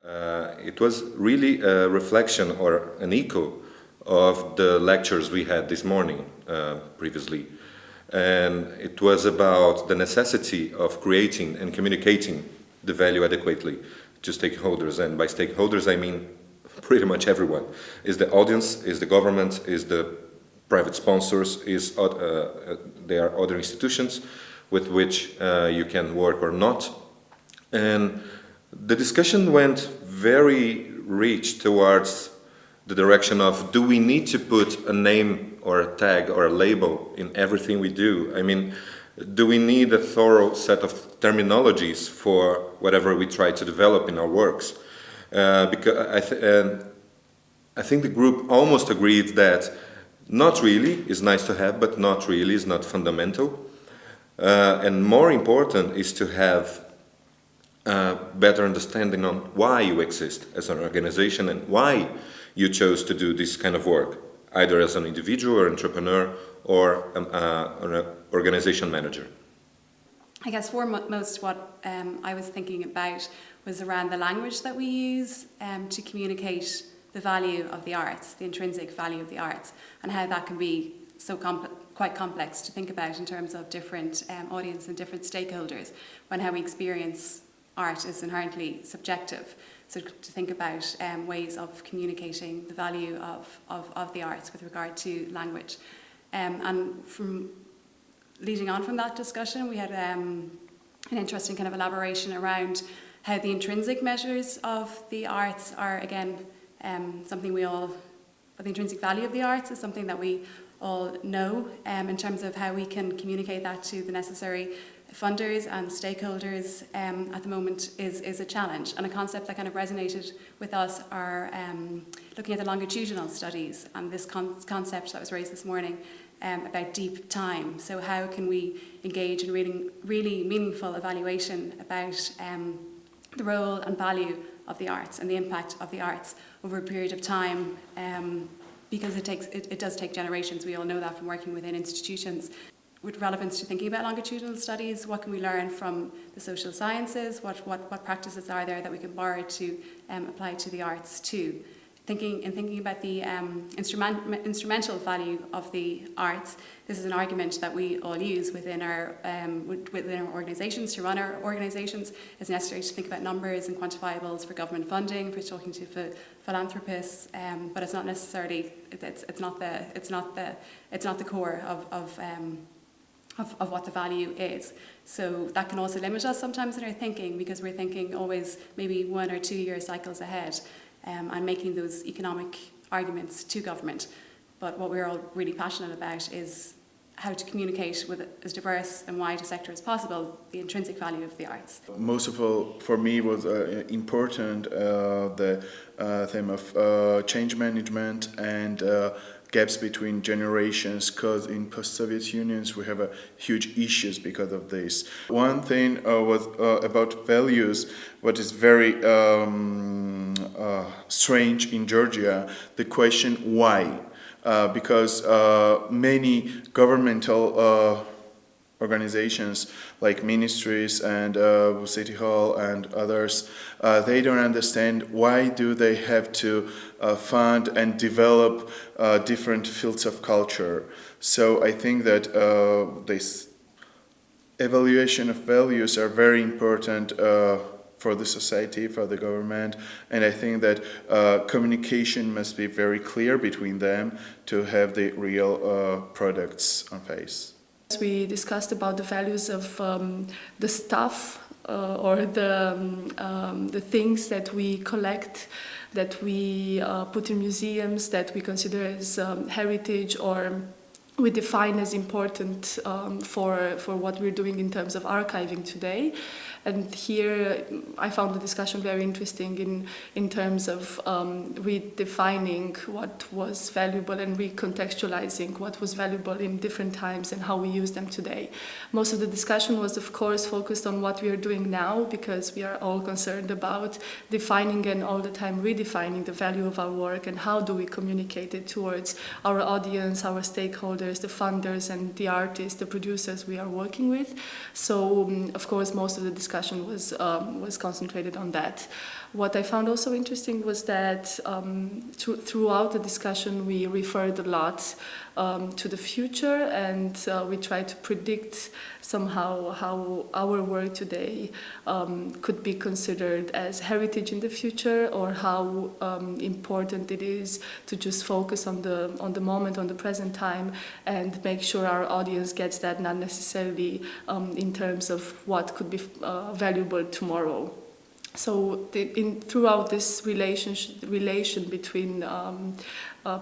It was really a reflection or an echo of the lectures we had this morning previously. And it was about the necessity of creating and communicating the value adequately to stakeholders. And by stakeholders, I mean pretty much everyone. Is the audience, is the government, is the private sponsors, there are other institutions with which you can work or not. And the discussion went very rich towards the direction of, do we need to put a name or a tag or a label in everything we do? I mean, do we need a thorough set of terminologies for whatever we try to develop in our works? Because I think the group almost agreed that not really is nice to have, but not really is not fundamental. And more important is to have better understanding on why you exist as an organization and why you chose to do this kind of work, either as an individual or entrepreneur or an organization manager. I guess foremost what I was thinking about was around the language that we use to communicate the value of the arts, the intrinsic value of the arts, and how that can be so quite complex to think about in terms of different audience and different stakeholders, when how we experience art is inherently subjective. So to think about ways of communicating the value of the arts with regard to language. And from leading on from that discussion, we had an interesting kind of elaboration around how the intrinsic measures of the arts are, again, something we all, or the intrinsic value of the arts is something that we all know in terms of how we can communicate that to the necessary funders and stakeholders at the moment is a challenge. And a concept that kind of resonated with us are looking at the longitudinal studies and this concept that was raised this morning about deep time. So how can we engage in really meaningful evaluation about the role and value of the arts and the impact of the arts over a period of time, because it does take generations. We all know that from working within institutions. With relevance to thinking about longitudinal studies, what can we learn from the social sciences? What practices are there that we can borrow to apply to the arts too? Thinking about the instrumental value of the arts, this is an argument that we all use within our organisations, to run our organisations. It's necessary to think about numbers and quantifiables for government funding, for talking to philanthropists, but it's not necessarily it's not the core of what the value is. So that can also limit us sometimes in our thinking, because we're thinking always maybe 1 or 2 year cycles ahead. And making those economic arguments to government. But what we're all really passionate about is how to communicate with as diverse and wide a sector as possible the intrinsic value of the arts. Most of all, for me, was important the theme of change management and gaps between generations, because in post-Soviet unions we have huge issues because of this. One thing was about values, what is very strange in Georgia, the question why. Because many governmental organizations like ministries and City Hall and others, they don't understand why do they have to fund and develop different fields of culture. So I think that this evaluation of values are very important for the society, for the government, and I think that communication must be very clear between them to have the real products on face. We discussed about the values of the stuff or the things that we collect, that we put in museums, that we consider as heritage, or we define as important for what we're doing in terms of archiving today. And here I found the discussion very interesting in terms of redefining what was valuable and recontextualizing what was valuable in different times and how we use them today. Most of the discussion was, of course, focused on what we are doing now, because we are all concerned about defining and all the time redefining the value of our work and how do we communicate it towards our audience, our stakeholders, stakeholders, the funders and the artists, the producers we are working with. So of course most of the discussion was concentrated on that. What I found also interesting was that throughout the discussion we referred a lot to the future, and we tried to predict somehow how our work today could be considered as heritage in the future, or how important it is to just focus on the moment, on the present time, and make sure our audience gets that, not necessarily in terms of what could be valuable tomorrow. So throughout this relation between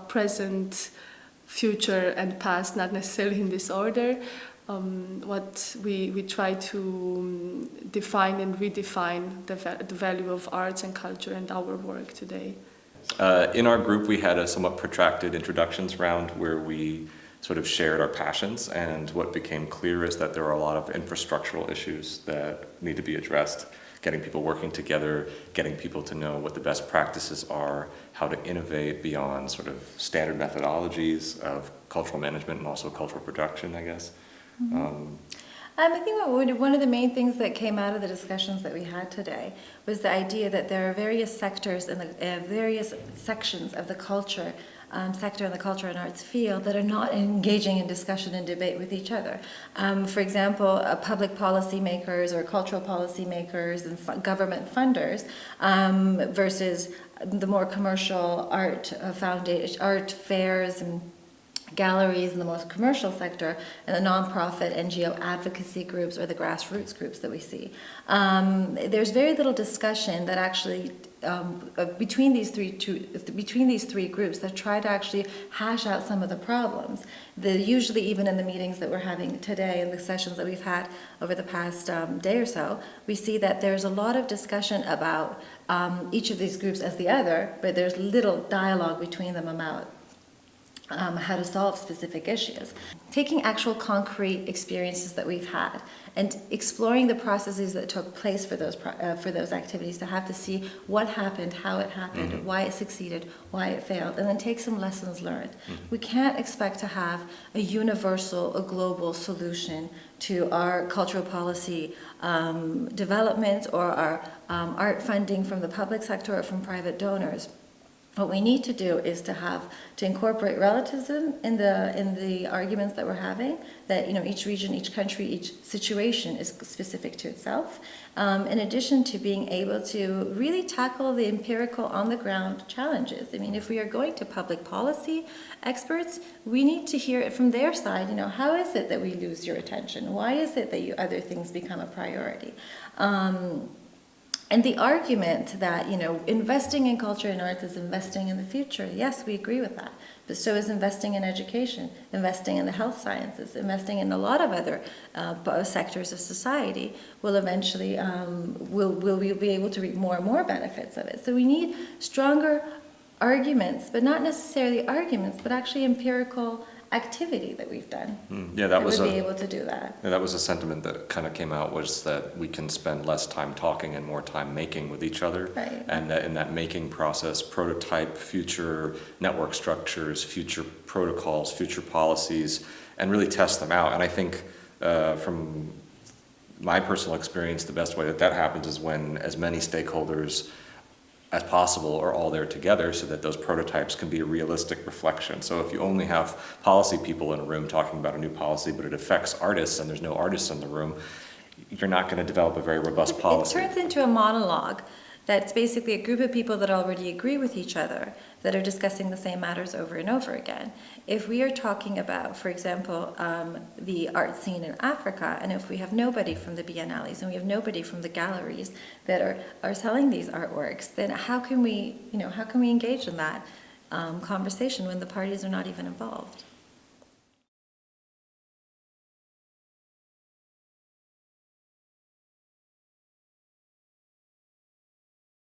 present, future and past, not necessarily in this order, what we try to define and redefine the value of arts and culture and our work today. In our group, we had a somewhat protracted introductions round where we sort of shared our passions, and what became clear is that there are a lot of infrastructural issues that need to be addressed. Getting people working together, getting people to know what the best practices are, how to innovate beyond sort of standard methodologies of cultural management and also cultural production, I guess. I think one of the main things that came out of the discussions that we had today was the idea that there are various sectors and various sections of the culture sector in the culture and arts field that are not engaging in discussion and debate with each other. For example, public policy makers or cultural policy makers and government funders versus the more commercial art fairs and galleries in the most commercial sector, and the nonprofit NGO advocacy groups or the grassroots groups that we see. There's very little discussion that actually between these three groups that try to actually hash out some of the problems. Usually even in the meetings that we're having today and the sessions that we've had over the past day or so, we see that there's a lot of discussion about each of these groups as the other, but there's little dialogue between them about how to solve specific issues. Taking actual concrete experiences that we've had and exploring the processes that took place for those activities, to have to see what happened, how it happened, why it succeeded, why it failed, and then take some lessons learned. We can't expect to have a universal, a global solution to our cultural policy developments or our art funding from the public sector or from private donors. What we need to do is to incorporate relativism in the arguments that we're having, that each region, each country, each situation is specific to itself, in addition to being able to really tackle the empirical on the ground challenges. I mean, if we are going to public policy experts, we need to hear it from their side. How is it that we lose your attention? Why is it that other things become a priority? And the argument that, investing in culture and arts is investing in the future, yes, we agree with that. But so is investing in education, investing in the health sciences, investing in a lot of other sectors of society will eventually, we'll be able to reap more and more benefits of it. So we need stronger arguments, but not necessarily arguments, but actually empirical activity that we've done. Yeah, that was would be able to do that. Yeah, that was a sentiment that kind of came out, was that we can spend less time talking and more time making with each other. Right. And that in that making process, prototype future network structures, future protocols, future policies, and really test them out. And I think from my personal experience, the best way that happens is when as many stakeholders as possible are all there together, so that those prototypes can be a realistic reflection. So if you only have policy people in a room talking about a new policy, but it affects artists and there's no artists in the room, you're not going to develop a very robust policy. It turns into a monologue that's basically a group of people that already agree with each other, that are discussing the same matters over and over again. If we are talking about, for example, the art scene in Africa, and if we have nobody from the biennales and we have nobody from the galleries that are selling these artworks, then how can we engage in that conversation when the parties are not even involved?